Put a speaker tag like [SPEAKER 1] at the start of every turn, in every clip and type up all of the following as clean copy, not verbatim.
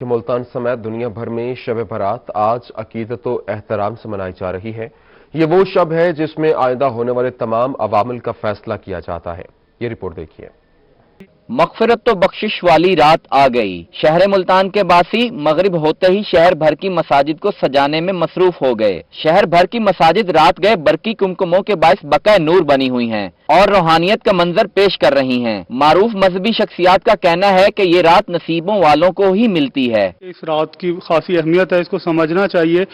[SPEAKER 1] کہ ملتان سمیت دنیا بھر میں شب برات آج عقیدت و احترام سے منائی جا رہی ہے۔ یہ وہ شب ہے جس میں آئندہ ہونے والے تمام عوامل کا فیصلہ کیا جاتا ہے۔ یہ رپورٹ دیکھیے۔
[SPEAKER 2] مغفرت و بخشش والی رات آ گئی۔ شہر ملتان کے باسی مغرب ہوتے ہی شہر بھر کی مساجد کو سجانے میں مصروف ہو گئے۔ شہر بھر کی مساجد رات گئے برقی کمکموں کے باعث بقائے نور بنی ہوئی ہیں اور روحانیت کا منظر پیش کر رہی ہیں۔ معروف مذہبی شخصیات کا کہنا ہے کہ یہ رات نصیبوں والوں کو ہی ملتی ہے۔
[SPEAKER 3] اس رات کی خاصی اہمیت ہے، اس کو سمجھنا چاہیے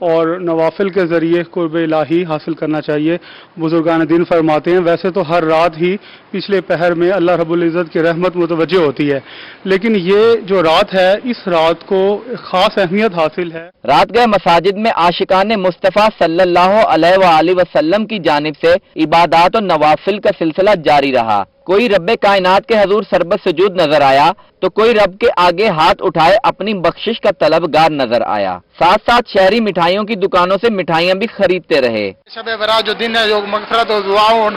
[SPEAKER 3] اور نوافل کے ذریعے قرب الہی حاصل کرنا چاہیے۔ بزرگان دین فرماتے ہیں ویسے تو ہر رات ہی پچھلے پہر میں اللہ رب العزت کی رحمت متوجہ ہوتی ہے، لیکن یہ جو رات ہے اس رات کو خاص اہمیت حاصل ہے۔
[SPEAKER 2] رات گئے مساجد میں عاشقان مصطفیٰ صلی اللہ علیہ وآلہ وسلم کی جانب سے عبادات و نوافل کا سلسلہ جاری رہا۔ کوئی رب کائنات کے حضور سربت سجود نظر آیا تو کوئی رب کے آگے ہاتھ اٹھائے اپنی بخشش کا طلبگار نظر آیا۔ ساتھ ساتھ شہری مٹھائیوں کی دکانوں سے مٹھائیاں بھی خریدتے رہے۔
[SPEAKER 4] شب برات جو دن ہے جو مغفرت و دعاؤں اور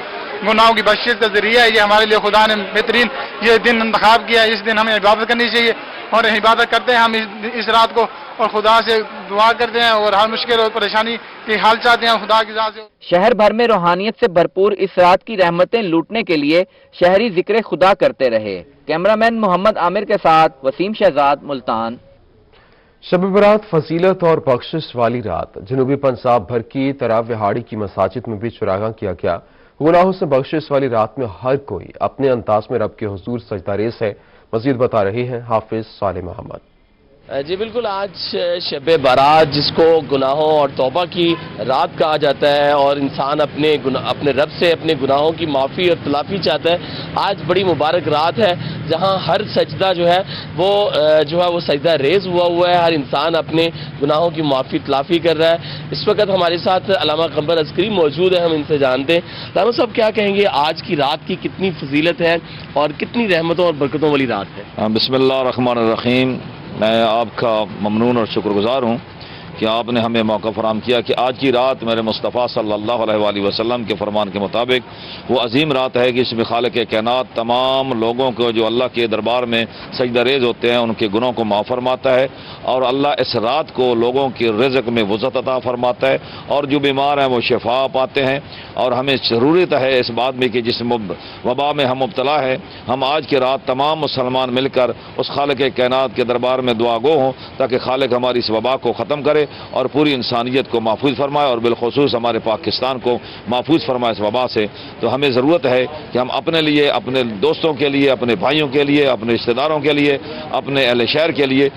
[SPEAKER 4] گناہوں کی بخشش کا ذریعہ ہے، یہ ہمارے لیے خدا نے بہترین یہ دن انتخاب کیا ہے۔ اس دن ہمیں عبادت کرنی چاہیے اور عبادت کرتے ہیں ہم اس رات کو اور خدا سے دعا کرتے ہیں اور ہر مشکل اور پریشانی کی حل چاہتے ہیں خدا کی ذات سے۔
[SPEAKER 2] شہر بھر میں روحانیت سے بھرپور اس رات کی رحمتیں لوٹنے کے لیے شہری ذکر خدا کرتے رہے۔ کیمرامین محمد عامر کے ساتھ وسیم شہزاد، ملتان۔
[SPEAKER 1] شب برات فضیلت اور بخشش والی رات جنوبی پنجاب بھر کی طرح وہاڑی کی مساجد میں بھی چراغاں کیا گیا۔ گناہوں سے بخشش والی رات میں ہر کوئی اپنے انداز میں رب کے حضور سجدہ ریز ہے۔ مزید بتا رہے ہیں حافظ صالح محمد۔
[SPEAKER 5] جی بالکل، آج شب برات جس کو گناہوں اور توبہ کی رات کہا جاتا ہے اور انسان اپنے رب سے اپنے گناہوں کی معافی اور تلافی چاہتا ہے، آج بڑی مبارک رات ہے جہاں ہر سجدہ جو ہے وہ سجدہ ریز ہوا ہے۔ ہر انسان اپنے گناہوں کی معافی تلافی کر رہا ہے۔ اس وقت ہمارے ساتھ علامہ قمر عسکری موجود ہیں، ہم ان سے جانتے ہیں۔ علامہ صاحب کیا کہیں گے آج کی رات کی کتنی فضیلت ہے اور کتنی رحمتوں اور برکتوں والی رات ہے؟
[SPEAKER 6] بسم اللہ الرحمن الرحیم۔ میں آپ کا ممنون اور شکر گزار ہوں کہ آپ نے ہمیں موقع فراہم کیا کہ آج کی رات میرے مصطفیٰ صلی اللہ علیہ وآلہ وسلم کے فرمان کے مطابق وہ عظیم رات ہے کہ اس میں خالق کائنات تمام لوگوں کو جو اللہ کے دربار میں سجدہ ریز ہوتے ہیں ان کے گناہوں کو معاف فرماتا ہے، اور اللہ اس رات کو لوگوں کے رزق میں وسعت عطا فرماتا ہے، اور جو بیمار ہیں وہ شفا پاتے ہیں۔ اور ہمیں ضرورت ہے اس بات میں کہ جس وبا میں ہم مبتلا ہے، ہم آج کی رات تمام مسلمان مل کر اس خالق کائنات کے دربار میں دعا گو ہوں تاکہ خالق ہماری اس وبا کو ختم کرے اور پوری انسانیت کو محفوظ فرمائے، اور بالخصوص ہمارے پاکستان کو محفوظ فرمائے اس وبا سے۔ تو ہمیں ضرورت ہے کہ ہم اپنے لیے، اپنے دوستوں کے لیے، اپنے بھائیوں کے لیے، اپنے رشتہ داروں کے لیے، اپنے اہل شہر کے لیے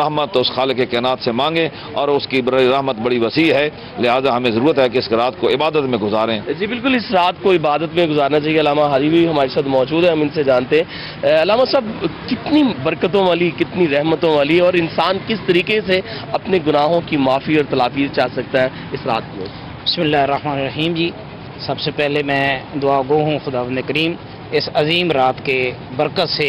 [SPEAKER 6] رحمت اس خالق کائنات سے مانگیں، اور اس کی رحمت بڑی وسیع ہے، لہذا ہمیں ضرورت ہے کہ اس رات کو عبادت میں گزاریں۔
[SPEAKER 5] جی بالکل، اس رات کو عبادت میں گزارنا چاہیے۔ علامہ حاجی بھی ہمارے ساتھ موجود ہیں، ہم ان سے جانتے ہیں۔ علامہ صاحب کتنی برکتوں والی، کتنی رحمتوں والی، اور انسان کس طریقے سے اپنے گناہوں کی معافی اور تلافی چاہ سکتا ہے اس رات میں؟
[SPEAKER 7] بسم اللہ الرحمن الرحیم۔ جی سب سے پہلے میں دعا گو ہوں خداوند کریم اس عظیم رات کے برکت سے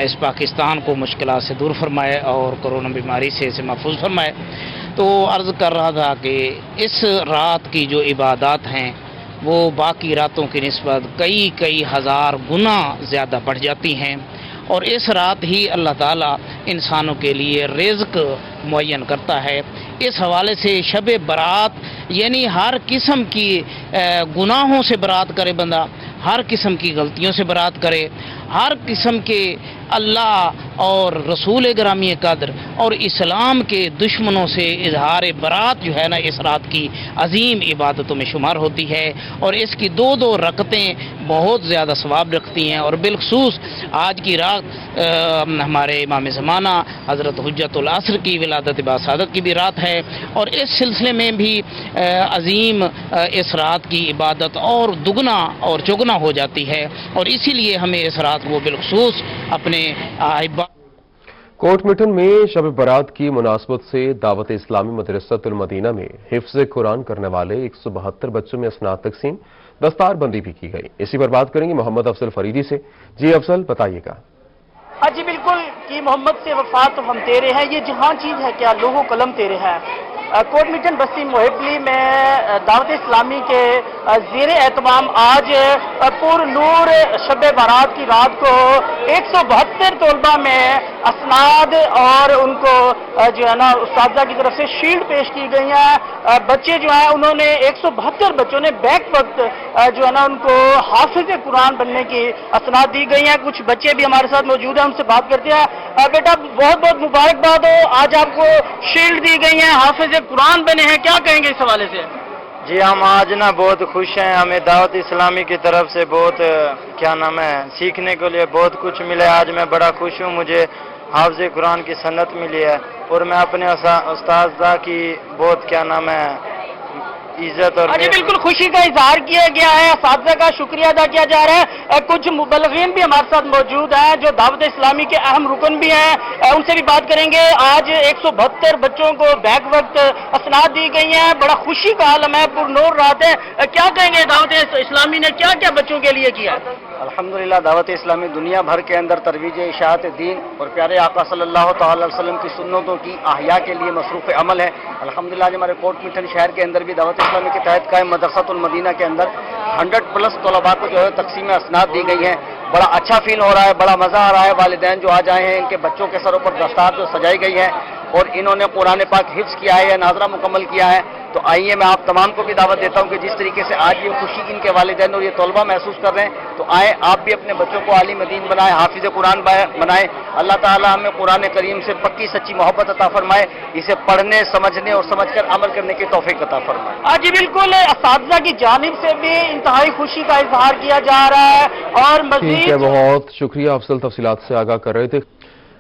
[SPEAKER 7] اس پاکستان کو مشکلات سے دور فرمائے اور کرونا بیماری سے اسے محفوظ فرمائے۔ تو عرض کر رہا تھا کہ اس رات کی جو عبادات ہیں وہ باقی راتوں کی نسبت کئی ہزار گنا زیادہ بڑھ جاتی ہیں، اور اس رات ہی اللہ تعالیٰ انسانوں کے لیے رزق معین کرتا ہے۔ اس حوالے سے شب برات یعنی ہر قسم کی گناہوں سے برات کرے بندہ، ہر قسم کی غلطیوں سے برات کرے، ہر قسم کے اللہ اور رسول گرامی قدر اور اسلام کے دشمنوں سے اظہار برات جو ہے نا اس رات کی عظیم عبادتوں میں شمار ہوتی ہے، اور اس کی دو رکعتیں بہت زیادہ ثواب رکھتی ہیں۔ اور بالخصوص آج کی رات ہمارے امام زمانہ حضرت حجت العصر کی ولادت باسعادت کی بھی رات ہے، اور اس سلسلے میں بھی عظیم اس رات کی عبادت اور دگنا اور چگنا ہو جاتی ہے، اور اسی لیے ہمیں اس رات کو بالخصوص اپنے
[SPEAKER 1] کوٹ مٹن میں شب برات کی مناسبت سے دعوت اسلامی مدرسۃ المدینہ میں حفظ قرآن کرنے والے 172 بچوں میں اسناد تقسیم، دستار بندی بھی کی گئی۔ اسی پر بات کریں گے محمد افضل فریدی سے۔ جی افضل بتائیے گا۔
[SPEAKER 8] جی بالکل کہ محمد سے وفات تو ہم تیرے ہیں، یہ جہاں چیز ہے کیا لوگوں قلم تیرے ہے۔ کوٹ مٹن بستی محبلی میں دعوت اسلامی کے زیر اہتمام آج پر نور شب برات کی رات کو 172 طلبہ میں اسناد اور ان کو جو ہے نا اساتذہ کی طرف سے شیلڈ پیش کی گئی ہیں. بچے جو ہیں انہوں نے 172 بچوں نے بیک وقت جو ہے نا ان کو حافظ قرآن بننے کی اسناد دی گئی ہیں. کچھ بچے بھی ہمارے ساتھ موجود ہیں, ان سے بات کرتے ہیں. بیٹا بہت بہت مبارکباد ہو, آج آپ کو شیلڈ دی گئی ہیں, حافظ قرآن بنے ہیں, کیا کہیں گے اس حوالے سے؟
[SPEAKER 9] جی ہم آج نا بہت خوش ہیں, ہمیں دعوت اسلامی کی طرف سے بہت کیا نام ہے سیکھنے کے لیے بہت کچھ ملے. آج میں بڑا خوش ہوں, مجھے حافظ قرآن کی سنت ملی ہے اور میں اپنے استاذہ کی بہت کیا نام ہے عزت اور
[SPEAKER 8] جی بالکل خوشی کا اظہار کیا گیا ہے, اساتذہ کا شکریہ ادا کیا جا رہا ہے. کچھ مبلغین بھی ہمارے ساتھ موجود ہیں جو دعوت اسلامی کے اہم رکن بھی ہیں, ان سے بھی بات کریں گے. آج 172 بچوں کو بیک وقت اسناد دی گئی ہیں, بڑا خوشی کا عالم ہے, پر نور رات ہے. کیا کہیں گے دعوت اسلامی نے کیا کیا بچوں کے لیے کیا؟
[SPEAKER 9] الحمدللہ دعوت اسلامی دنیا بھر کے اندر ترویج اشاعت دین اور پیارے آقا صلی اللہ تعالی علیہ وسلم کی سنتوں کی احیاء کے لیے مصروف عمل ہے. الحمدللہ آج ہمارے کوٹ میٹھن شہر کے اندر بھی دعوت اسلامی کے تحت قائم مدرسۃ المدینہ کے اندر 100+ طلباء کو جو ہے تقسیم اسناد دی گئی ہیں. بڑا اچھا فیل ہو رہا ہے, بڑا مزہ آ رہا ہے. والدین جو آج آئے ہیں, ان کے بچوں کے سروں پر دستار جو سجائی گئی ہے اور انہوں نے قرآن پاک حفظ کیا ہے یا ناظرہ مکمل کیا ہے. تو آئیے میں آپ تمام کو بھی دعوت دیتا ہوں کہ جس طریقے سے آج یہ خوشی ان کے والدین اور یہ طلباء محسوس کر رہے ہیں, تو آئیں آپ بھی اپنے بچوں کو عالم دین بنائیں, حافظ قرآن بنائیں. اللہ تعالیٰ ہمیں قرآن کریم سے پکی سچی محبت عطا فرمائے, اسے پڑھنے سمجھنے اور سمجھ کر عمل کرنے کی توفیق عطا فرمائے.
[SPEAKER 8] جی بالکل, اساتذہ کی جانب سے بھی انتہائی خوشی کا اظہار کیا جا رہا ہے. اور
[SPEAKER 1] ٹھیک ہے, بہت شکریہ, افضل تفصیلات سے آگاہ کر رہے تھے.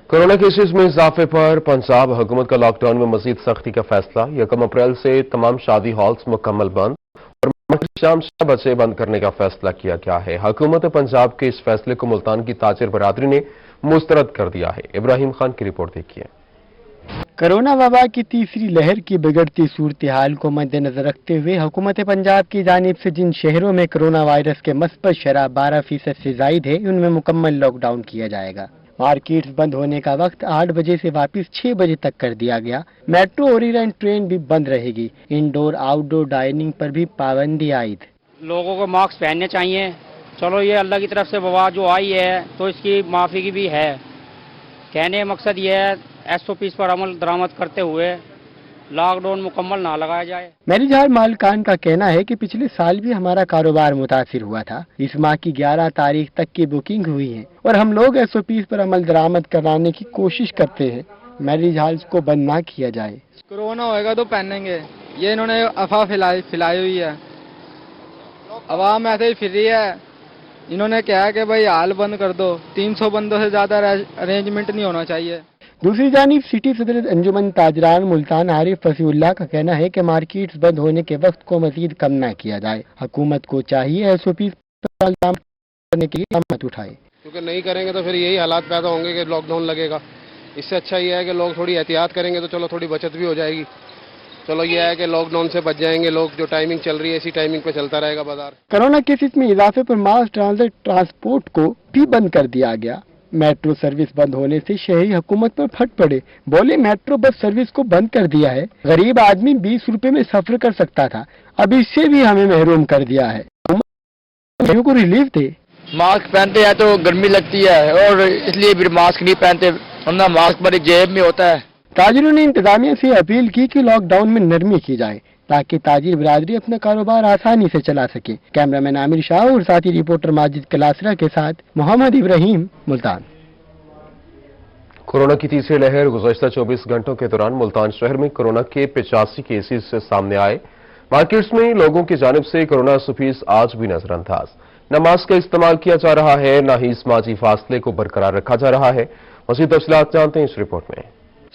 [SPEAKER 1] کورونا کیسز میں اضافے پر پنجاب حکومت کا لاک ڈاؤن میں مزید سختی کا فیصلہ. 1 اپریل سے تمام شادی ہالز مکمل بند اور شام 6 بجے بند کرنے کا فیصلہ کیا گیا ہے. حکومت پنجاب کے اس فیصلے کو ملتان کی تاجر برادری نے مسترد کر دیا ہے. ابراہیم خان کی رپورٹ دیکھیے.
[SPEAKER 10] کرونا وبا کی تیسری لہر کی بگڑتی صورتحال کو مد نظر رکھتے ہوئے حکومت پنجاب کی جانب سے جن شہروں میں کرونا وائرس کے مثبت شرح 12% سے زائد ہے, ان میں مکمل لاک ڈاؤن کیا جائے گا. مارکیٹس بند ہونے کا وقت 8 بجے سے واپس 6 بجے تک کر دیا گیا. میٹرو اور ریل ٹرین بھی بند رہے گی. انڈور آؤٹ ڈور ڈائننگ پر بھی پابندی عائد.
[SPEAKER 7] لوگوں کو ماسک پہننے چاہیے. چلو یہ اللہ کی طرف سے وبا جو آئی ہے تو اس کی معافی کی بھی ہے. کہنے کا مقصد یہ ہے SOPs پر عمل درآمد کرتے ہوئے لاک ڈاؤن مکمل نہ لگایا جائے.
[SPEAKER 10] میرج ہال مالکان کا کہنا ہے کہ پچھلے سال بھی ہمارا کاروبار متاثر ہوا تھا. اس ماہ کی 11 تاریخ تک کی بکنگ ہوئی ہے اور ہم لوگ SOPs پر عمل درآمد کرانے کی کوشش کرتے ہیں. میرج ہالز کو بند نہ کیا جائے.
[SPEAKER 11] کورونا ہوئے گا تو پہنیں گے, یہ انہوں نے افواہ پھیلائی ہوئی ہے. عوام ایسے ہی پھر رہی ہے. انہوں نے کہا کہ بھائی ہال بند کر دو, 300 بندوں سے زیادہ ارینجمنٹ نہیں ہونا چاہیے.
[SPEAKER 10] دوسری جانب سٹی صدر انجمن تاجران ملتان عارف فصیح اللہ کا کہنا ہے کہ مارکیٹس بند ہونے کے وقت کو مزید کم نہ کیا جائے. حکومت کو چاہیے SOPs پر عمل کرنے کے لیے اقدامات اٹھائے.
[SPEAKER 12] کیونکہ نہیں کریں گے تو پھر یہی حالات پیدا ہوں گے کہ لاک ڈاؤن لگے گا. اس سے اچھا یہ ہے کہ لوگ تھوڑی احتیاط کریں گے تو چلو تھوڑی بچت بھی ہو جائے گی. چلو یہ ہے کہ لاک ڈاؤن سے بچ جائیں گے لوگ, جو ٹائمنگ چل رہی ہے اسی ٹائمنگ پہ چلتا رہے گا بازار.
[SPEAKER 10] کرونا کیسز میں اضافے پر ماس ٹرانزٹ ٹرانسپورٹ کو بھی بند کر دیا گیا. میٹرو سروس بند ہونے سے شہری حکومت پر پھٹ پڑے. بولے میٹرو بس سروس کو بند کر دیا ہے. غریب آدمی 20 روپے میں سفر کر سکتا تھا, اب اس سے بھی ہمیں محروم کر دیا ہے. کو ریلیف دے.
[SPEAKER 2] ماسک پہنتے ہیں تو گرمی لگتی ہے اور اس لیے پھر ماسک نہیں پہنتے, ورنہ ماسک ہماری جیب میں ہوتا ہے.
[SPEAKER 10] تاجروں نے انتظامیہ سے اپیل کی کہ لاک ڈاؤن میں نرمی کی جائے تاکہ تاجر برادری اپنا کاروبار آسانی سے چلا سکے. کیمرہ مین عامر شاہ اور ساتھی رپورٹر ماجد کلاسرا کے ساتھ محمد ابراہیم, ملتان.
[SPEAKER 1] کورونا کی تیسری لہر. گزشتہ 24 گھنٹوں کے دوران ملتان شہر میں کورونا کے 85 کیسز سامنے آئے. مارکیٹس میں لوگوں کی جانب سے کورونا SOPs آج بھی نظر انداز. نہ ماسک کا استعمال کیا جا رہا ہے, نہ ہی سماجی فاصلے کو برقرار رکھا جا رہا ہے. مزید تفصیلات جانتے ہیں اس رپورٹ میں.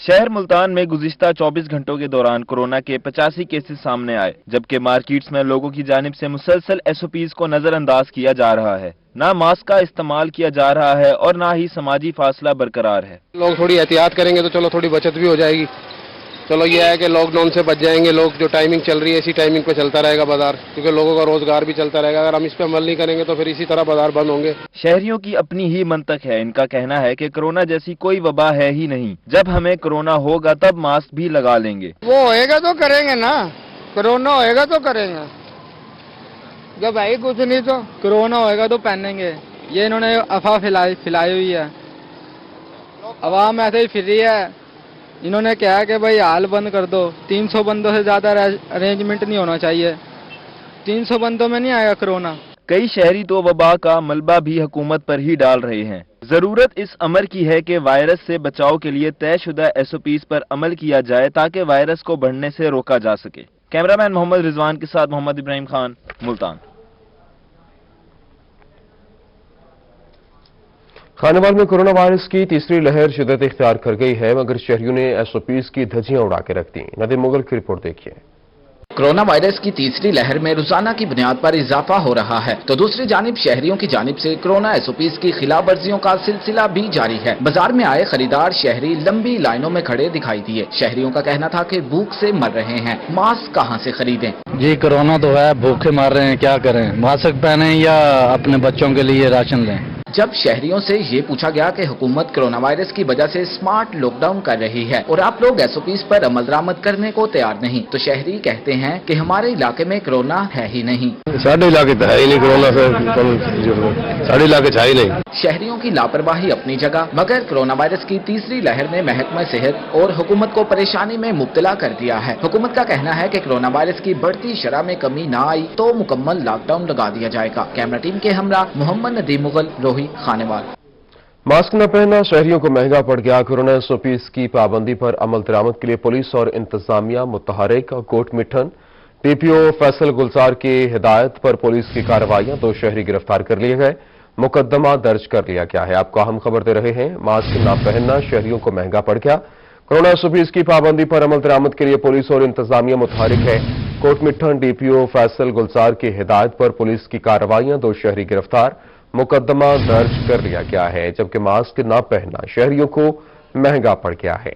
[SPEAKER 13] شہر ملتان میں گزشتہ 24 گھنٹوں کے دوران کورونا کے 85 کیسز سامنے آئے, جبکہ مارکیٹس میں لوگوں کی جانب سے مسلسل SOPs کو نظر انداز کیا جا رہا ہے. نہ ماسک کا استعمال کیا جا رہا ہے اور نہ ہی سماجی فاصلہ برقرار ہے.
[SPEAKER 12] لوگ تھوڑی احتیاط کریں گے تو چلو تھوڑی بچت بھی ہو جائے گی. چلو یہ ہے کہ لاک ڈاؤن سے بچ جائیں گے لوگ, جو ٹائمنگ چل رہی ہے اسی ٹائمنگ پہ چلتا رہے گا بازار, کیونکہ لوگوں کا روزگار بھی چلتا رہے گا. اگر ہم اس پہ عمل نہیں کریں گے تو پھر اسی طرح بازار بند ہوں گے.
[SPEAKER 13] شہریوں کی اپنی ہی منطق ہے. ان کا کہنا ہے کہ کورونا جیسی کوئی وبا ہے ہی نہیں. جب ہمیں کورونا ہوگا تب ماسک بھی لگا لیں گے.
[SPEAKER 11] وہ ہوئے گا تو کریں گے نا, کورونا ہوئے گا تو کریں گے. جب ہے کچھ نہیں تو کورونا ہوئے گا تو پہنیں گے. یہ انہوں نے افواہ پھیلائی ہوئی ہے. आवाम ऐसे ही फिर रही है। इन्होंने कहा कि भाई हाल बंद कर दो, 300 बंदों से ज़्यादा अरेंजमेंट नहीं होना चाहिए। 300 बंदों में नहीं आएगा कोरोना।
[SPEAKER 13] कई शहरी तो वबा का मलबा भी हुकूमत पर ही डाल रहे हैं। जरूरत इस अमर की है कि वायरस से बचाव के लिए तयशुदा SOPs पर अमल किया जाए ताकि वायरस को बढ़ने से रोका जा सके। कैमरामैन मोहम्मद रिजवान के साथ मोहम्मद इब्राहिम खान, मुल्तान।
[SPEAKER 1] खानेवाल में कोरोना वायरस की तीसरी लहर शिद्दत इख्तियार कर गई है, मगर शहरियों ने SOPs की धज्जियां उड़ा के रख दी। नदीम मुगल की रिपोर्ट देखिए।
[SPEAKER 14] कोरोना वायरस की तीसरी लहर में रोजाना की बुनियाद पर इजाफा हो रहा है, तो दूसरी जानिब शहरियों की जानिब से कोरोना SOPs की खिलाफ वर्जियों का सिलसिला भी जारी है। बाजार में आए खरीदार शहरी लंबी लाइनों में खड़े दिखाई दिए। शहरियों का कहना था कि भूख से मर रहे हैं, मास्क कहां से खरीदें।
[SPEAKER 15] जी कोरोना तो है, भूखे मर रहे हैं, क्या करें, मास्क पहने या अपने बच्चों के लिए राशन लें।
[SPEAKER 14] जब शहरियों से ये पूछा गया कि हुकूमत कोरोना वायरस की वजह से स्मार्ट लॉकडाउन कर रही है और आप लोग SOPs पर अमल दरामद करने को तैयार नहीं, तो शहरी कहते हैं कि हमारे इलाके में कोरोना है ही नहीं।
[SPEAKER 16] साढ़े इलाके तो है ही नहीं, कोरोना से साढ़े इलाके है ही नहीं।
[SPEAKER 14] शहरियों की लापरवाही अपनी जगह, मगर कोरोना वायरस की तीसरी लहर ने महकमा सेहत और हुकूमत को परेशानी में मुब्तला कर दिया है। हुकूमत का कहना है कि कोरोना वायरस की बढ़ती शरह में कमी न आई तो मुकम्मल लॉकडाउन लगा दिया जाएगा। कैमरा टीम के हमरा मोहम्मद नदीम मुगल, रोही, खानेवाल।
[SPEAKER 1] मास्क न पहनना शहरियों को महंगा पड़ गया। कोरोना SOPs की पाबंदी पर अमल दरामद के लिए पुलिस और इंतजामिया मुतहरिक। कोट मिठन TPO फैसल गुलजार की हिदायत पर पुलिस की कार्रवाइयां, 2 शहरी गिरफ्तार कर लिए गए, मुकदमा दर्ज कर लिया गया है। आपको अहम खबर दे रहे हैं, मास्क न पहनना शहरियों को महंगा पड़ गया। कोरोना SOPs की पाबंदी पर अमल दरामद के लिए पुलिस और इंतजामिया मुतहरिक है। कोट मिठन DPO फैसल गुलजार की हिदायत पर पुलिस की कार्रवाइयां, 2 शहरी गिरफ्तार, मुकदमा दर्ज कर लिया गया है, जबकि मास्क न पहनना शहरियों को महंगा पड़ गया है।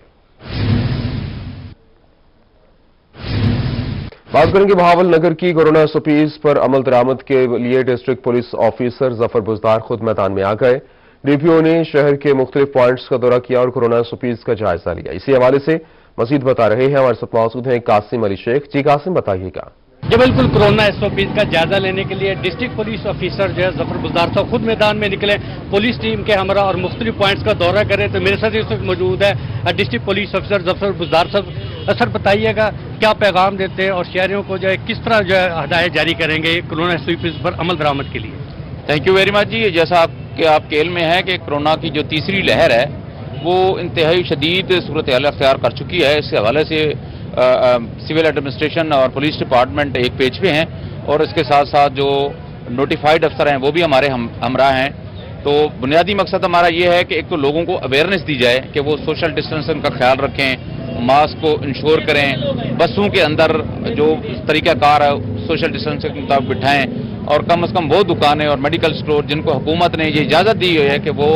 [SPEAKER 1] बात करेंगे बहावल नगर की। कोरोना SOPs पर अमल दरामद के लिए district police officer Zafar Buzdar खुद मैदान में आ गए। DPO ने शहर के मुख्तलिफ पॉइंट्स का दौरा किया और कोरोना SOPs का जायजा लिया। इसी हवाले से मजीद बता रहे हैं हमारे साथ मौजूद हैं कासिम अली शेख। जी कासिम, बताइएगा।
[SPEAKER 17] जी बिल्कुल, कोरोना SOPs का जायजा लेने के लिए डिस्ट्रिक्ट पुलिस ऑफिसर जो है जफर बुजदार साहब खुद मैदान में निकले, पुलिस टीम के हमरा और मुख्तलिफ पॉइंट्स का दौरा करें। तो मेरे साथ इस वक्त मौजूद है district police officer Zafar Buzdar साहब। सर बताइएगा क्या पैगाम देते हैं और शहरियों को जो है किस तरह जो है हदायत जारी करेंगे कोरोना SOPs पर अमल दरामद के लिए।
[SPEAKER 6] थैंक यू वेरी मच जी। जैसा आपके इल्म में है कि कोरोना की जो तीसरी लहर है वो इंतहाई शदीद सूरत हाल अख्तियार कर चुकी है। इसके हवाले से सिविल एडमिनिस्ट्रेशन और पुलिस डिपार्टमेंट एक पेज पे हैं और इसके साथ साथ जो नोटिफाइड अफसर हैं वो भी हमारे हमरा हैं। तो बुनियादी मकसद हमारा ये है कि एक तो लोगों को अवेयरनेस दी जाए कि वो सोशल डिस्टेंसिंग का ख्याल रखें, मास्क को इंश्योर करें, बसों के अंदर जो तरीक़ाकार है सोशल डिस्टेंसिंग के मुताबिक बिठाएं और कम से कम वो दुकानें और मेडिकल स्टोर जिनको हुकूमत ने ये इजाज़त दी हुई है कि वो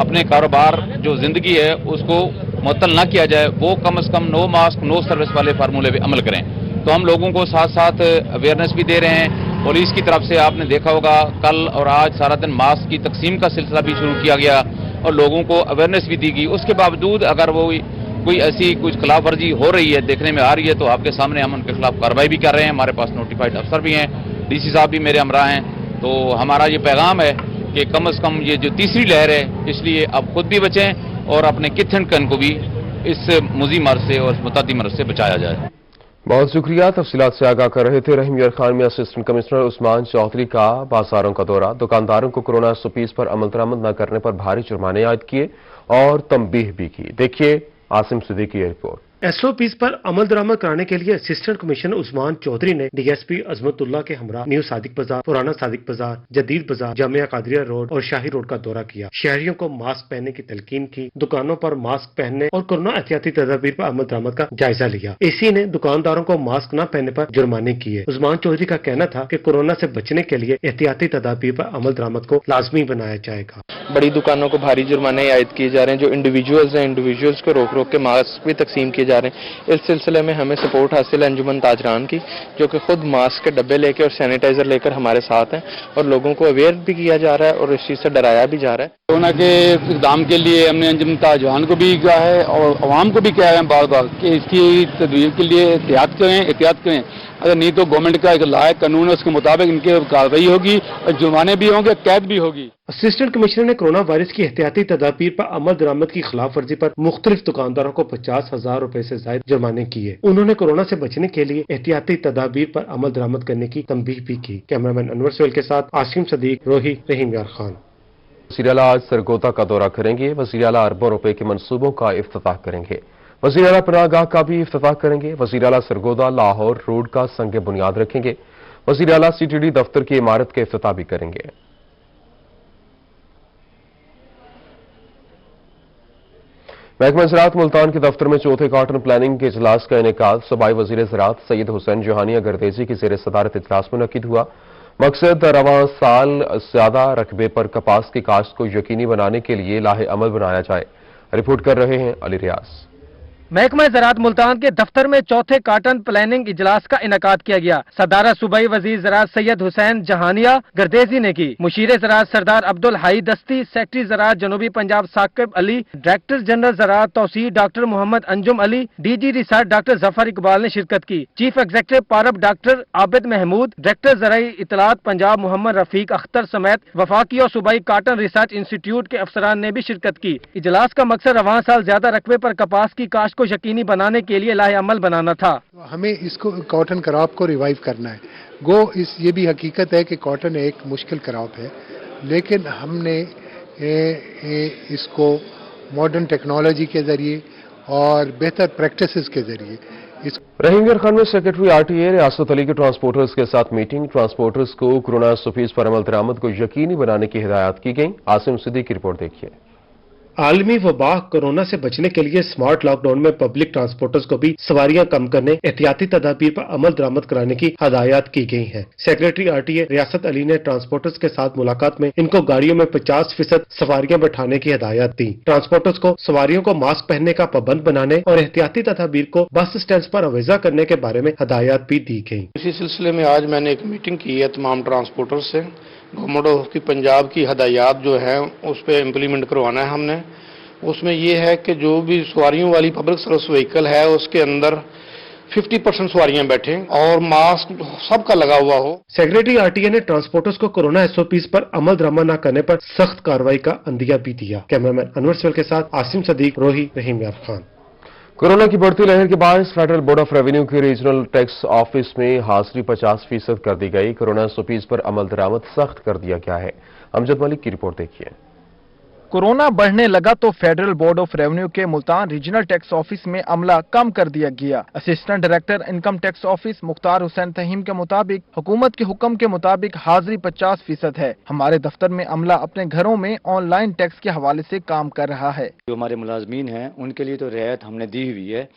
[SPEAKER 6] अपने कारोबार जो ज़िंदगी है उसको मुअत्तल ना किया जाए, वो कम से कम नो मास्क नो सर्विस वाले फार्मूले पे अमल करें। तो हम लोगों को साथ साथ अवेयरनेस भी दे रहे हैं। पुलिस की तरफ से आपने देखा होगा कल और आज सारा दिन मास्क की तकसीम का सिलसिला भी शुरू किया गया और लोगों को अवेयरनेस भी दी गई। उसके बावजूद अगर वो कोई ऐसी कुछ खिलाफ वर्जी हो रही है, देखने में आ रही है, तो आपके सामने हम उनके खिलाफ कार्रवाई भी कर रहे हैं। हमारे पास नोटिफाइड अफसर भी हैं, DC साहब भी मेरे हमरा हैं। तो हमारा ये पैगाम है कि कम से कम ये जो तीसरी लहर है, इसलिए आप खुद भी बचें और अपने किथन कन को भी इस मुजी मर्ज से और मुतादी मर्ज से बचाया जाए।
[SPEAKER 1] बहुत शुक्रिया। तफसीलात से आगाह कर रहे थे रहीम यार खान में असिस्टेंट कमिश्नर उस्मान चौधरी का बाजारों का दौरा। दुकानदारों को कोरोना SOPs पर अमल दरामद न करने पर भारी जुर्माने आयद किए और तंबीह भी की। देखिए आसिम सिद्दीकी की रिपोर्ट।
[SPEAKER 18] SOPs पर अमल दरामद कराने के लिए असिस्टेंट कमिश्नर उस्मान चौधरी ने DSP अजमतुल्लाह के हमरा न्यू सादिक बाजार, पुराना सादिक बाजार, जदीद बाजार, जामिया कादरिया रोड और शाही रोड का दौरा किया। शहरियों को मास्क पहनने की तलकीन की, दुकानों पर मास्क पहनने और कोरोना एहतियाती तदाबीर पर अमल दरामद का जायजा लिया। इसी ने दुकानदारों को मास्क न पहनने पर जुर्माने किए। उस्मान चौधरी का कहना था कि कोरोना से बचने के लिए एहतियाती तदाबीर पर अमल दरामद को लाजमी बनाया जाएगा।
[SPEAKER 19] बड़ी दुकानों को भारी जुर्माने आयद किए जा रहे हैं। जो इंडिविजुअल्स हैं, इंडिविजुअल्स को रोक रोक के मास्क भी तकसीम किए जा रहे हैं। इस सिलसिले में हमें सपोर्ट हासिल है अंजुमन ताजरान की, जो कि खुद मास्क के डब्बे लेके और सैनिटाइजर लेकर हमारे साथ हैं और लोगों को अवेयर भी किया जा रहा है और इस चीज से डराया भी जा रहा है।
[SPEAKER 20] कोरोना के इक़दाम के लिए हमने अंजुमन ताजरान को भी कहा है और अवाम को भी कहा है बार बार कि इसकी तदबीर के लिए एहतियात करें। अगर नहीं तो गवर्नमेंट का एक ला है, कानून है, उसके मुताबिक इनके कार्रवाई होगी, जुर्माने भी होंगे, कैद भी होगी।
[SPEAKER 18] असिस्टेंट कमिश्नर ने कोरोना वायरस की एहतियाती तदाबीर पर अमल दरामद की खिलाफ वर्जी पर मुख्तलिफ दुकानदारों को 50,000 रुपए से ज्यादा जुर्माने किए। उन्होंने कोरोना से बचने के लिए एहतियाती तदाबीर पर अमल दरामद करने की तंबीह भी की। कैमरामैन अनवर सोहेल के साथ आसिम सदीक, रोही, रहीम यार खान।
[SPEAKER 1] वज़ीर आला आज सरगोदा का दौरा करेंगे। वज़ीर आला अरबों रुपए के मंसूबों का इफ्तिताह करेंगे। वज़ीर आला पनाहगाह का भी इफ्तिताह करेंगे। वज़ीर आला सरगोदा लाहौर रोड का संग बुनियाद रखेंगे। वज़ीर आला CTD दफ्तर की इमारत का इफ्तिताह भी करेंगे। महकमा ज़राअत मुल्तान के दफ्तर में चौथे कॉटन प्लानिंग के इजलास का इनेकाद सूबाई वज़ीर ज़राअत सैयद हुसैन जहानिया गर्देजी की ज़ेर सदारत इजलास मुनक्किद हुआ। मकसद रवां साल ज्यादा रकबे पर कपास की काश्त को यकीनी बनाने के लिए लाहे अमल बनाया जाए। रिपोर्ट कर रहे हैं अली रियाज।
[SPEAKER 21] महकमा ज़राअत मुल्तान के दफ्तर में चौथे कॉटन प्लानिंग इजलास का इनेकाद किया गया। सदारत सूबाई वज़ीर ज़राअत सैयद हुसैन जहानिया गर्देजी ने की। मुशीर ज़राअत सरदार अब्दुल हाई दस्ती, सेक्रेटरी ज़राअत जनूबी पंजाब साकिब अली, डायरेक्टर जनरल ज़राअत तौसीर doctor Muhammad Anjum Ali, DG research doctor Zafar Iqbal ने शिरकत की। चीफ एग्जीक्यूटिव पारब डॉक्टर आबिद महमूद, डायरेक्टर ज़राई इतलात पंजाब मोहम्मद रफीक अख्तर समेत वफाकी और सूबाई कॉटन रिसर्च इंस्टीट्यूट के अफसरान ने भी शिरकत की। इजलास का मकसद रवां साल ज्यादा रकबे पर कपास की काश्त को यकीनी बनाने के लिए लाहे अमल बनाना था।
[SPEAKER 22] हमें इसको कॉटन क्रॉप को रिवाइव करना है। ये भी हकीकत है कि कॉटन एक मुश्किल क्रॉप है, लेकिन हमने इसको मॉडर्न टेक्नोलॉजी के जरिए और बेहतर प्रैक्टिसेस के जरिए
[SPEAKER 1] रहीम यार खान में सेक्रेटरी RTA रियासत अली के ट्रांसपोर्टर्स के साथ मीटिंग। ट्रांसपोर्टर्स को कोरोना SOPs पर अमल दरामद को यकीनी बनाने की हिदायत की गई। आसिम सिद्दीकी की रिपोर्ट देखिए।
[SPEAKER 18] आलमी वबा कोरोना से बचने के लिए स्मार्ट लॉकडाउन में पब्लिक ट्रांसपोर्टर्स को भी सवारियां कम करने, एहतियाती तदाबीर पर अमल दरामद कराने की हदायत की गई है। सेक्रेटरी RTA रियासत अली ने ट्रांसपोर्टर्स के साथ मुलाकात में इनको गाड़ियों में 50% सवारियां बैठाने की हदायत दी। ट्रांसपोर्टर्स को सवारियों को मास्क पहनने का पाबंद बनाने और एहतियाती तदाबीर को बस स्टैंड पर अवैजा करने के बारे में हदायत भी दी गई।
[SPEAKER 12] इसी सिलसिले में आज मैंने एक मीटिंग की है तमाम ट्रांसपोर्टर्स से। गवर्नमेंट ऑफ पंजाब की हदायत जो है उस पर इम्प्लीमेंट करवाना है हमने। उसमें ये है कि जो भी सवारियों वाली पब्लिक सर्विस व्हीकल है उसके अंदर 50% सवारियां बैठें और मास्क सबका लगा हुआ हो।
[SPEAKER 18] सेक्रेटरी RTA ने ट्रांसपोर्टर्स को कोरोना SOPs पर अमल दरामद न करने पर सख्त कार्रवाई का अंदिया भी दिया। कैमरामैन अनवर सोहेल के साथ आसिम सदीक, रोही, रहीम यार खान।
[SPEAKER 1] कोरोना की बढ़ती लहर के बाद फेडरल बोर्ड ऑफ रेवेन्यू के रीजनल टैक्स ऑफिस में हाजिरी 50% कर दी गई। कोरोना SOPs पर अमल दरामद सख्त कर दिया गया है। अमजद मलिक की रिपोर्ट देखिए।
[SPEAKER 23] कोरोना बढ़ने लगा तो फेडरल बोर्ड ऑफ रेवेन्यू के मुल्तान रीजनल टैक्स ऑफिस में अमला कम कर दिया गया। Assistant director income tax office Mukhtar Hussain Taheem के मुताबिक हुकूमत के हुक्म के मुताबिक हाजिरी 50% है। हमारे दफ्तर में अमला अपने घरों में ऑनलाइन टैक्स के हवाले से काम कर रहा है।
[SPEAKER 24] जो हमारे मुलाजमीन हैं उनके लिए तो रियायत हमने दी हुई है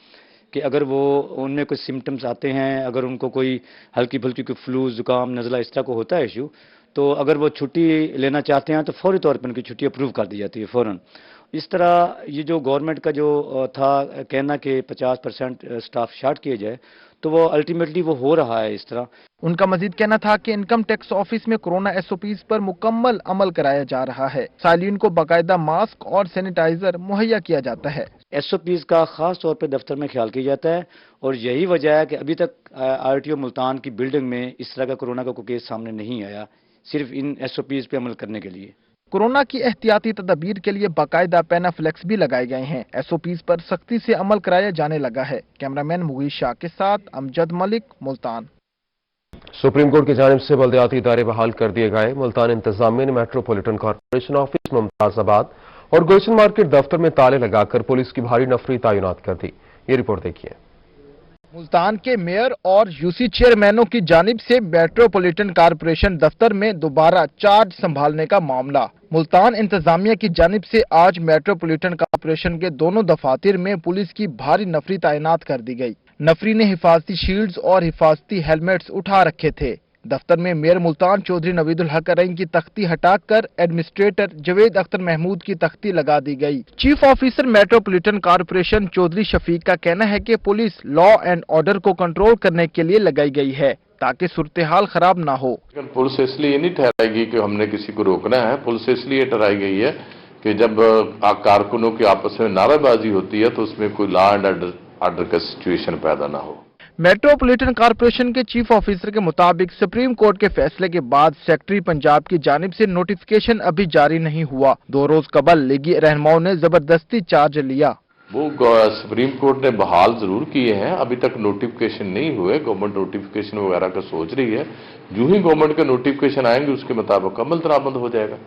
[SPEAKER 24] कि अगर वो उनमें कुछ सिम्टम्स आते हैं, अगर उनको कोई हल्की फुल्की कोई फ्लू, जुकाम, नज़ला इस तरह को होता है इशू, तो अगर वो छुट्टी लेना चाहते हैं तो फौरी तौर पर उनकी छुट्टी अप्रूव कर दी जाती है फ़ौरन। इस तरह ये जो गवर्नमेंट का जो था कहना कि 50% स्टाफ शार्ट किए जाए, तो वो अल्टीमेटली वो हो रहा है इस तरह।
[SPEAKER 23] उनका मजीद कहना था कि इनकम टैक्स ऑफिस में कोरोना SOPs पर मुकम्मल अमल कराया जा रहा है। सालीन को बाकायदा मास्क और सैनिटाइजर मुहैया किया जाता है।
[SPEAKER 24] SOPs का खास तौर पर दफ्तर में ख्याल किया जाता है और यही वजह है कि अभी तक RTO मुल्तान की बिल्डिंग में इस तरह का कोरोना का कोई केस सामने नहीं आया, सिर्फ इन SOPs पे अमल करने के लिए।
[SPEAKER 23] कोरोना की एहतियाती तदबीर के लिए बाकायदा पैनाफ्लेक्स भी लगाए गए हैं। SOPs पर सख्ती से अमल कराया जाने लगा है। कैमरामैन मुगीज शाह के साथ अमजद मलिक, मुल्तान।
[SPEAKER 1] सुप्रीम कोर्ट की जानिब से बल्दियाती इदारे बहाल कर दिए गए। मुल्तान इंतजामिया ने मेट्रोपॉलिटन कॉर्पोरेशन ऑफिस, मुमताजाबाद और गुलशन मार्केट दफ्तर में ताले लगाकर पुलिस की भारी नफरी तैनात कर दी। ये रिपोर्ट देखिए।
[SPEAKER 23] मुल्तान के मेयर और UC चेयरमैनों की जानिब से मेट्रोपॉलिटन कॉर्पोरेशन दफ्तर में दोबारा चार्ज संभालने का मामला। मुल्तान इंतजामिया की जानिब से आज मेट्रोपॉलिटन कॉर्पोरेशन के दोनों दफातर में पुलिस की भारी नफरी तैनात कर दी गई। नफरी ने हिफाजती शील्ड्स और हिफाजती हेलमेट्स उठा रखे थे। दफ्तर में मेयर मुल्तान चौधरी नवीदुल हक रईन की तख्ती हटाकर एडमिनिस्ट्रेटर जवेद अख्तर महमूद की तख्ती लगा दी गई। Chief officer metropolitan corporation Chaudhry Shafiq का कहना है कि पुलिस लॉ एंड ऑर्डर को कंट्रोल करने के लिए लगाई गई है ताकि सूरत हाल खराब ना हो।
[SPEAKER 25] पुलिस इसलिए नहीं ठहराएगी कि हमने किसी को रोकना है, पुलिस इसलिए ठहराई गई है कि जब कारकुनों की आपस में नाराबाजी होती है तो उसमें कोई लॉ एंड ऑर्डर का सिचुएशन पैदा ना हो।
[SPEAKER 23] मेट्रोपॉलिटन कॉरपोरेशन के चीफ ऑफिसर के मुताबिक सुप्रीम कोर्ट के फैसले के बाद सेक्रेटरी पंजाब की जानिब से नोटिफिकेशन अभी जारी नहीं हुआ। 2 रोज कबल लीगी रहनुमाओं ने जबरदस्ती चार्ज लिया।
[SPEAKER 25] वो सुप्रीम कोर्ट ने बहाल जरूर किए हैं, अभी तक नोटिफिकेशन नहीं हुए। गवर्नमेंट नोटिफिकेशन वगैरह का सोच रही है, जो ही गवर्नमेंट के नोटिफिकेशन आएंगे उसके मुताबिक अमल दरामद हो जाएगा,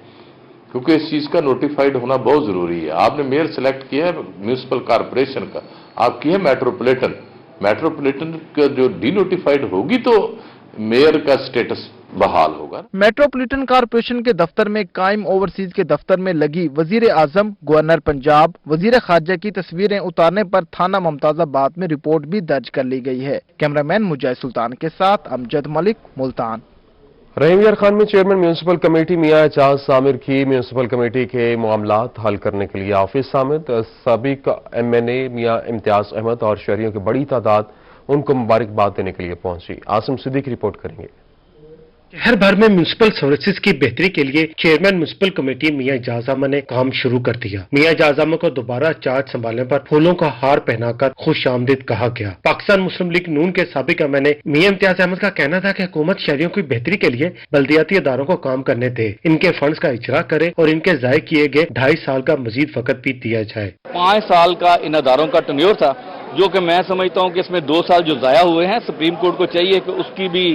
[SPEAKER 25] क्योंकि इस चीज का नोटिफाइड होना बहुत जरूरी है। आपने मेयर सेलेक्ट किया है म्यूनिसिपल कॉर्पोरेशन का, आप किए मेट्रोपॉलिटन का जो डीनोटिफाइड होगी तो मेयर का स्टेटस बहाल होगा।
[SPEAKER 23] मेट्रोपॉलिटन कॉरपोरेशन के दफ्तर में कायम ओवरसीज के दफ्तर में लगी वजीर आजम, गवर्नर पंजाब, वजीर खारजा की तस्वीरें उतारने पर थाना मुमताजाबाद में रिपोर्ट भी दर्ज कर ली गई है। कैमरामैन मुजाहिद सुल्तान के साथ अमजद मलिक, मुल्तान।
[SPEAKER 1] रहीम यार खान में चेयरमैन म्यूनिसिपल कमेटी मियां एजाज सामिर की म्यूनिसिपल कमेटी के मामलात हल करने के लिए ऑफिस आमद। साबिक MNA मियां इम्तियाज अहमद और शहरियों की बड़ी तादाद उनको मुबारकबाद देने के लिए पहुंची। आसिम सिद्दीकी रिपोर्ट करेंगे।
[SPEAKER 18] शहर भर में म्यूनिसिपल सर्विसेज की बेहतरी के लिए चेयरमैन म्यूनिसिपल कमेटी मियां एजाज अहमद ने काम शुरू कर दिया। मियां एजाज अहमद को दोबारा चार्ज संभालने पर फूलों का हार पहनाकर खुश आमदीद कहा गया। पाकिस्तान मुस्लिम लीग नून के साबिक MNA मियां इम्तियाज अहमद का कहना था कि हुकूमत शहरियों की बेहतरी के लिए बल्दियाती इदारों को काम करने दे, इनके फंड्स का इजरा करे और इनके जाय किए गए 2.5 साल का मजीद वक्त भी दिया जाए।
[SPEAKER 3] 5 साल का इन अदारों का टेन्योर था, जो कि मैं समझता हूं कि इसमें 2 साल जो जाया हुए हैं, सुप्रीम कोर्ट को चाहिए कि उसकी भी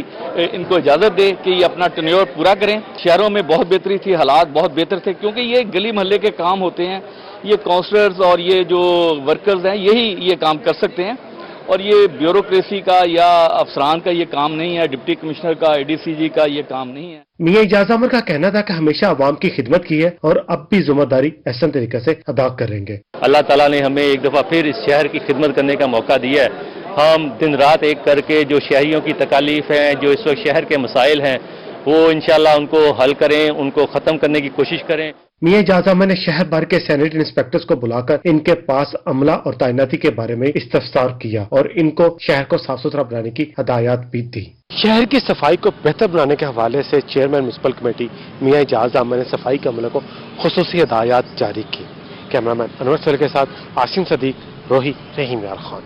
[SPEAKER 3] इनको इजाजत दे कि ये अपना टेन्योर पूरा करें। शहरों में बहुत बेहतरी थी, हालात बहुत बेहतर थे, क्योंकि ये गली मोहल्ले के काम होते हैं। ये काउंसलर्स और ये जो वर्कर्स हैं यही ये काम कर सकते हैं, और ये ब्यूरोक्रेसी का या अफसरान का ये काम नहीं है, डिप्टी कमिश्नर का, ADCG का ये काम नहीं है।
[SPEAKER 18] मियां एजाज अहमद का कहना था कि हमेशा आवाम की खिदमत की है और अब भी जिम्मेदारी एहसन तरीके से अदा करेंगे।
[SPEAKER 4] अल्लाह ताला ने हमें एक दफा फिर इस शहर की खिदमत करने का मौका दिया है। हम दिन रात एक करके जो शहरियों की तकालीफ हैं, जो इस वक्त शहर के मसाइल हैं, वो इंशाल्लाह उनको हल करें, उनको खत्म करने की कोशिश करें।
[SPEAKER 18] मियां एजाज अहमद ने शहर भर के सैनिटरी इंस्पेक्टर्स को बुलाकर इनके पास अमला और तैनाती के बारे में इस्तफसार किया और इनको शहर को साफ सुथरा बनाने की हदायत भी दी। शहर की सफाई को बेहतर बनाने के हवाले से चेयरमैन म्यूनिसिपल कमेटी मियां एजाज अहमद ने सफाई के अमले को खुसूसी हदायत जारी की। कैमरामैन अनवर सर के साथ आसिम सदीक, रोही, रहीम यार खान।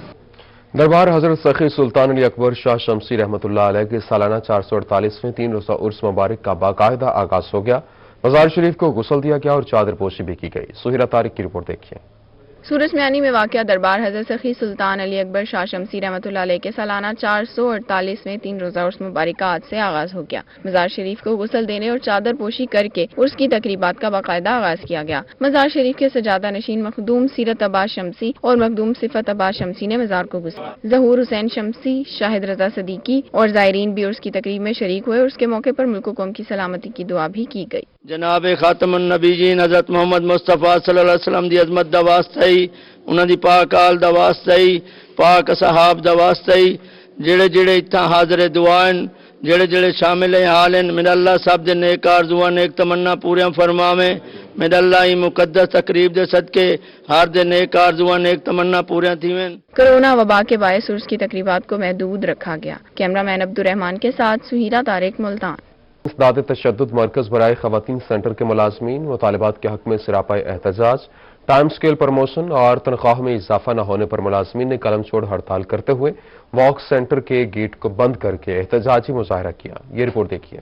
[SPEAKER 1] दरबार हजरत सखी सुल्तान अली अकबर शाह शमसी रहमतुल्लाह अलैह के सालाना 448वें 3 रोज़ा उर्स मुबारक का बाकायदा आगाज हो गया। मज़ार शरीफ को गुस्ल दिया गया और चादर पोशी भी की गई। सुहिरा तारिक की रिपोर्ट देखिए।
[SPEAKER 5] सूरज म्यानी में वाक़या दरबार हज़रत सखी सुल्तान अली अकबर शाह शमसी रहमतुल्लाह अलैह के सालाना 448वें 3 रोज़ा उर्स मुबारक का आज से आगाज हो गया। मज़ार शरीफ को गुस्ल देने और चादर पोशी करके उर्स की तकरीबात का बाकायदा आगाज किया गया। मज़ार शरीफ के सजादा नशीन मखदूम सीरत अब्बास शमसी और मखदूम सिफत अब्बास शमसी ने मज़ार को गुस्ला। ज़हूर हुसैन शमसी, शाहिद रजा सदीकी और ज़ायरीन भी उर्स की तकरीब में शरीक हुए। उर्स के मौके पर मुल्क कौम की सलामती की दुआ भी की गई।
[SPEAKER 8] जनाब खातमुन नबीजीन हज़रत मोहम्मद मुस्तफ़ा सल्लल्लाहु अलैहि वसल्लम दी अज़मत दा वास्ता ही, उन्हां दी पाक आल दा वास्ता ही, पाक सहाब दा वास्ता ही, जेड़े जेड़े इत्थां हाज़िर दुआन, जेड़े जेड़े शामिल हाल हैं, मेरा अल्लाह सब दे नेक आरज़ुआं नेक तमन्ना पूरे फरमावे। मेरा अल्लाह ही मुकद्दस तकरीब दे सदके हर दे नेक आरज़ुआं नेक तमन्ना पूरे थीवें।
[SPEAKER 5] कोरोना वबा के बायस उर्स की तकरीबात को महदूद रखा गया। कैमरामैन अब्दुर्रहमान के साथ सुहीरा तारिक, मुल्तान।
[SPEAKER 1] दाद तशद्दुद मरकज बराए खवातीन सेंटर के मुलाजमीन मुतालिबात के हक में सिरापाई एहतजाज, टाइम स्केल प्रमोशन और तनख्वाह में इजाफा न होने पर मुलाजमीन ने कलम छोड़ हड़ताल करते हुए वॉक सेंटर के गेट को बंद करके एहतजाजी मुजाहरा किया। ये रिपोर्ट देखिए।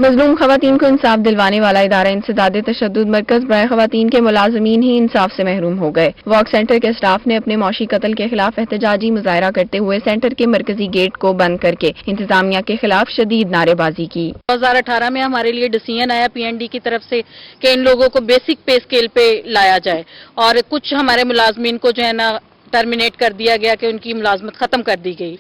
[SPEAKER 5] मजलूम खवातीन को इंसाफ दिलवाने वाला इदारा इंसदाद तशद्दुद मरकज बराए खवातीन के मुलाजमीन ही इंसाफ से महरूम हो गए। वॉक सेंटर के स्टाफ ने अपने मौशी कत्ल के खिलाफ एहतजाजी मुजाहरा करते हुए सेंटर के मरकजी गेट को बंद करके इंतजामिया के खिलाफ शदीद नारेबाजी की।
[SPEAKER 9] 2018 में हमारे लिए डिसीजन आया PND की तरफ से कि इन लोगों को बेसिक पे स्केल पे लाया जाए, और कुछ हमारे मुलाजमीन को जो है ना टर्मिनेट कर दिया गया कि उनकी मुलाजमत खत्म कर दी गई।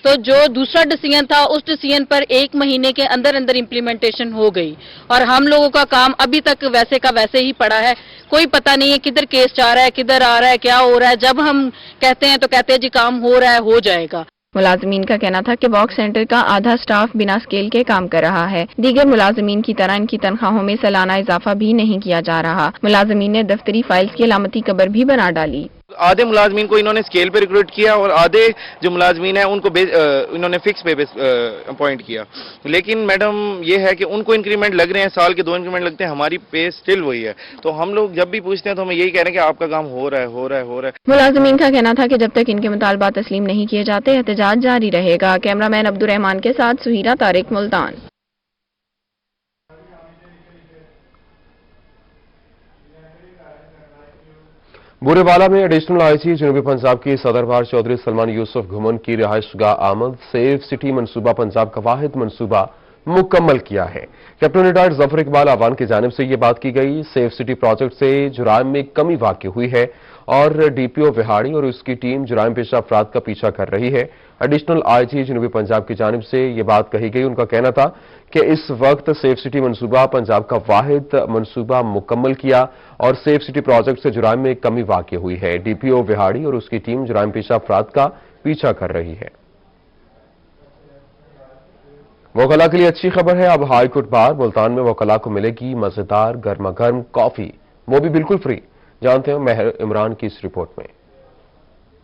[SPEAKER 9] तो जो दूसरा डिसीजन था, उस डिसीजन पर 1 महीने के अंदर अंदर इम्प्लीमेंटेशन हो गई, और हम लोगों का काम अभी तक वैसे का वैसे ही पड़ा है। कोई पता नहीं है किधर केस जा रहा है, किधर आ रहा है, क्या हो रहा है। जब हम कहते हैं तो कहते हैं जी काम हो रहा है, हो जाएगा।
[SPEAKER 5] मुलाजमीन का कहना था कि वॉक सेंटर का आधा स्टाफ बिना स्केल के काम कर रहा है। दीगर मुलाजमीन की तरह इनकी तनख्वाहों में सालाना इजाफा भी नहीं किया जा रहा। मुलाजमीन ने दफ्तरी फाइल्स की अलामती कबर भी बना डाली।
[SPEAKER 2] आधे मुलाजमीन को इन्होंने स्केल पे रिक्रूट किया और आधे जो मुलाजमीन हैं उनको इन्होंने फिक्स पे अपॉइंट किया। लेकिन मैडम ये है कि उनको इंक्रीमेंट लग रहे हैं, साल के 2 इंक्रीमेंट लगते हैं, हमारी पे स्टिल वही है। तो हम लोग जब भी पूछते हैं तो हमें यही कह रहे हैं कि आपका काम हो रहा है।
[SPEAKER 5] मुलाजमीन का कहना था कि जब तक इनके मुतालबा तस्लीम नहीं किए जाते एहतजाज जारी रहेगा। कैमरामैन अब्दुल रहमान के साथ सुहीरा तारिक, मुल्तान।
[SPEAKER 1] बुरेवाला में एडिशनल आईजी जनूबी पंजाब की सदरबार चौधरी सलमान यूसुफ घुमन की रिहाइशगाह आमद। सेफ सिटी मंसूबा पंजाब का वाहिद मंसूबा मुकम्मल किया है। कैप्टन रिटायर्ड जफर इकबाल आवान की जानिब से ये बात की गई। सेफ सिटी प्रोजेक्ट से जुराइम में कमी वाक़ हुई है और डीपीओ विहाड़ी और उसकी टीम जुराइम पेशा अफराद का पीछा कर रही है। एडिशनल आईजी जनूबी पंजाब की जानिब से ये बात कही गई। उनका कहना था कि इस वक्त सेफ सिटी मंसूबा पंजाब का वाहिद मंसूबा मुकम्मल किया और सेफ सिटी प्रोजेक्ट से जुराइम में कमी वाक़ हुई है। डीपीओ विहाड़ी और उसकी टीम जुराइम पेशा अफराद का पीछा कर रही है। वकला के लिए अच्छी खबर है। अब हाईकोर्ट बार मुल्तान में वकला को मिलेगी मजेदार गर्मा गर्म कॉफी, वो भी बिल्कुल फ्री। जानते हैं मेहर इमरान की इस रिपोर्ट में।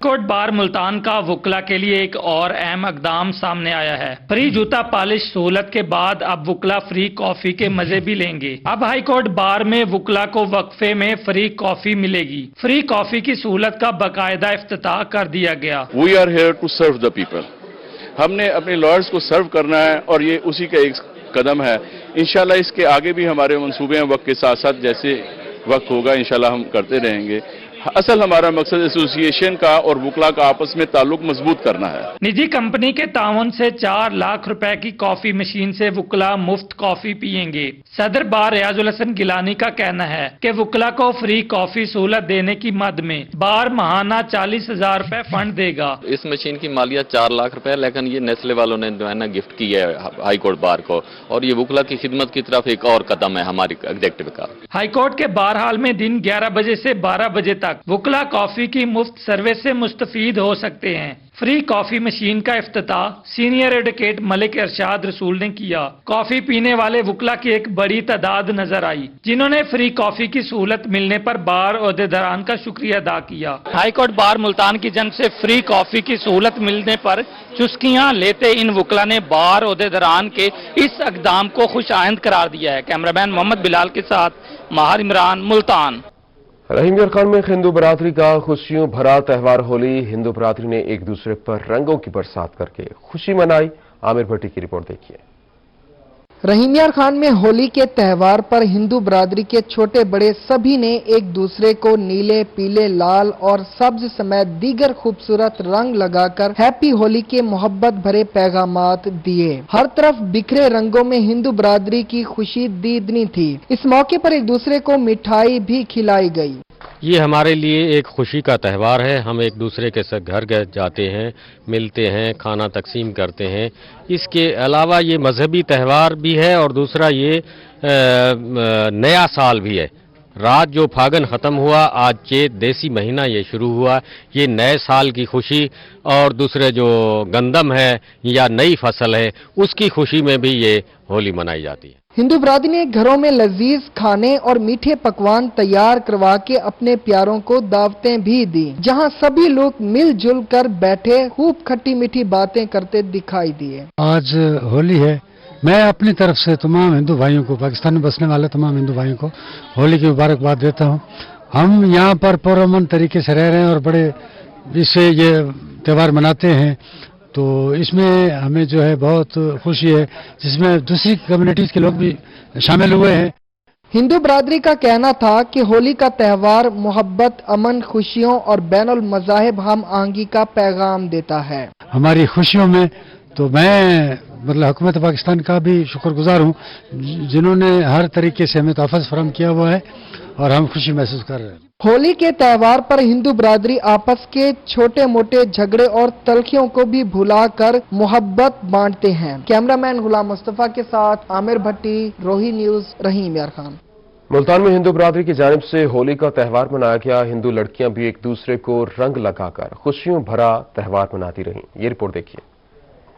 [SPEAKER 7] कोर्ट बार मुल्तान का वकला के लिए एक और अहम इकदाम सामने आया है। फ्री जूता पॉलिश सहूलत के बाद अब वकला फ्री कॉफी के मजे भी लेंगे। अब हाई कोर्ट बार में वकला को वक्फे में फ्री कॉफी मिलेगी। फ्री कॉफी की सहूलत का बाकायदा इफ्तिताह कर दिया गया।
[SPEAKER 10] We are here to serve the people. हमने अपने लॉयर्स को सर्व करना है और ये उसी का एक कदम है। इंशाल्लाह इसके आगे भी हमारे मंसूबे हैं, वक्त के साथ साथ जैसे वक्त होगा इंशाल्लाह हम करते रहेंगे। असल हमारा मकसद एसोसिएशन का और वकला का आपस में ताल्लुक मजबूत करना है।
[SPEAKER 7] निजी कंपनी के ताउन से 4 लाख रुपए की कॉफी मशीन से वकला मुफ्त कॉफी पियेंगे। सदर बार रियाजुल हसन गिलानी का कहना है कि वकला को फ्री कॉफी सहूलत देने की मद में बार माहाना 40,000 रुपए फंड देगा।
[SPEAKER 11] इस मशीन की मालियत 4 लाख रुपए, लेकिन ये नेस्ले वालों ने जो है ना गिफ्ट की है हाई कोर्ट बार को, और ये वकला की खिदमत की तरफ एक और कदम है हमारी एग्जेक्टिव का। हाई
[SPEAKER 7] कोर्ट के बार हाल में दिन 11 बजे से 12 बजे तक वकला कॉफी की मुफ्त सर्विस से मुस्तफीद हो सकते हैं। फ्री कॉफी मशीन का इफ्तिताह सीनियर एडवोकेट मलिक इरशाद रसूल ने किया। कॉफी पीने वाले वकला की एक बड़ी तादाद नजर आई, जिन्होंने फ्री कॉफी की सहूलत मिलने पर बार ओहदेदारान का शुक्रिया अदा किया। हाई कोर्ट बार मुल्तान की जन्म से फ्री कॉफी की सहूलत मिलने पर चुस्कियां लेते इन वकला ने बार ओहदेदारान के इस इक़दाम को खुश आइंद करार दिया है। कैमरामैन मोहम्मद बिलाल के साथ माहिर इमरान, मुल्तान।
[SPEAKER 1] रहीम यार खान में हिंदू बरादरी का खुशियों भरा त्यौहार होली। हिंदू बरादरी ने एक दूसरे पर रंगों की बरसात करके खुशी मनाई। आमिर भट्टी की रिपोर्ट देखिए।
[SPEAKER 23] रहीम यार खान में होली के त्यौहार पर हिंदू बरादरी के छोटे बड़े सभी ने एक दूसरे को नीले, पीले, लाल और सब्ज समेत दीगर खूबसूरत रंग लगाकर हैप्पी होली के मोहब्बत भरे पैगामात दिए। हर तरफ बिखरे रंगों में हिंदू बरादरी की खुशी दीदनी थी। इस मौके पर एक दूसरे को मिठाई भी खिलाई गई।
[SPEAKER 13] ये हमारे लिए एक खुशी का त्यौहार है। हम एक दूसरे के साथ घर जाते हैं, मिलते हैं, खाना तकसीम करते हैं। इसके अलावा ये मजहबी त्यौहार भी है और दूसरा ये नया साल भी है। रात जो फागन ख़त्म हुआ, आज चेत देसी महीना ये शुरू हुआ। ये नए साल की खुशी और दूसरे जो गंदम है या नई फसल है उसकी खुशी में भी ये होली मनाई जाती है।
[SPEAKER 23] हिंदू बरादरी ने घरों में लजीज खाने और मीठे पकवान तैयार करवा के अपने प्यारों को दावतें भी दी, जहां सभी लोग मिलजुल कर बैठे खूब खट्टी मीठी बातें करते दिखाई दिए।
[SPEAKER 26] आज होली है। मैं अपनी तरफ से तमाम हिंदू भाइयों को, पाकिस्तान में बसने वाले तमाम हिंदू भाइयों को होली की मुबारकबाद देता हूँ। हम यहाँ पर पुरअमन तरीके से रह रहे हैं और बड़े इससे ये त्यौहार मनाते हैं, तो इसमें हमें जो है बहुत खुशी है, जिसमें दूसरी कम्युनिटीज के लोग भी शामिल हुए हैं।
[SPEAKER 23] हिंदू बरादरी का कहना था कि होली का त्यौहार मोहब्बत, अमन, खुशियों और बैनुल मज़ाहिब हम आहंगी का पैगाम देता है।
[SPEAKER 26] हमारी खुशियों में तो मैं मतलब हुकूमत पाकिस्तान का भी शुक्रगुजार हूँ, जिन्होंने हर तरीके से हमें तहफ़्फ़ुज़ फराहम किया हुआ है और हम खुशी महसूस कर रहे हैं।
[SPEAKER 23] होली के त्यौहार पर हिंदू बरादरी आपस के छोटे मोटे झगड़े और तलखियों को भी भुलाकर मोहब्बत बांटते हैं। कैमरामैन गुलाम मुस्तफा के साथ आमिर भट्टी, रोही न्यूज, रहीम यार खान।
[SPEAKER 1] मुल्तान में हिंदू बरादरी की जानिब से होली का त्यौहार मनाया गया। हिंदू लड़कियां भी एक दूसरे को रंग लगाकर खुशियों भरा त्यौहार मनाती रहीं। ये रिपोर्ट देखिए।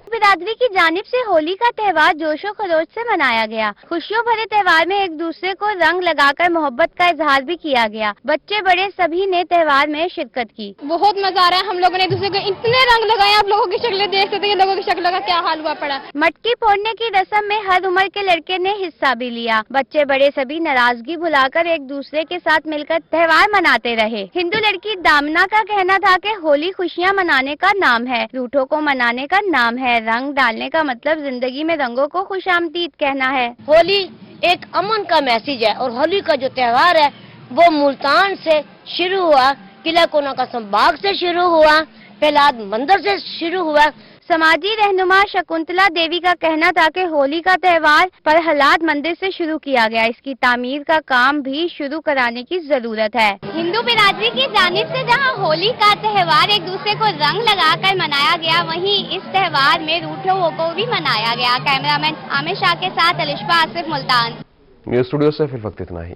[SPEAKER 6] बिरादरी की जानिब से होली का त्यौहार जोशो खरोश से मनाया गया। खुशियों भरे त्यौहार में एक दूसरे को रंग लगाकर मोहब्बत का इजहार भी किया गया। बच्चे बड़े सभी ने त्यौहार में शिरकत की।
[SPEAKER 14] बहुत मजा आ रहा है। हम लोगों ने एक दूसरे को इतने रंग लगाए, आप लोगों की शक्लें देख सकते हैं, लोगों की शक्लों का क्या हाल हुआ पड़ा।
[SPEAKER 6] मटकी फोड़ने की रस्म में हर उम्र के लड़के ने हिस्सा भी लिया। बच्चे बड़े सभी नाराजगी भुलाकर एक दूसरे के साथ मिलकर त्यौहार मनाते रहे। हिंदू लड़की दामना का कहना था कि होली खुशियाँ मनाने का नाम है, रूठों को मनाने का नाम है। रंग डालने का मतलब जिंदगी में रंगों को खुशामदीद कहना है।
[SPEAKER 15] होली एक अमन का मैसेज है और होली का जो त्यौहार है वो मुल्तान से शुरू हुआ, किला कोना का संभाग से शुरू हुआ, प्रहलाद मंदिर से शुरू हुआ।
[SPEAKER 6] समाजी रहनुमा शकुंतला देवी का कहना था कि होली का त्यौहार प्रहलाद मंदिर से शुरू किया गया। इसकी तामीर का काम भी शुरू कराने की जरूरत है।
[SPEAKER 14] हिंदू बिरादरी की जानिब से जहां होली का त्यौहार एक दूसरे को रंग लगाकर मनाया गया, वहीं इस त्यौहार में रूठों को भी मनाया गया। कैमरामैन आमिर शाह के साथ अलिशफा आसिफ, मुल्तान।
[SPEAKER 1] न्यूज स्टूडियो से फिर वक्त इतना ही।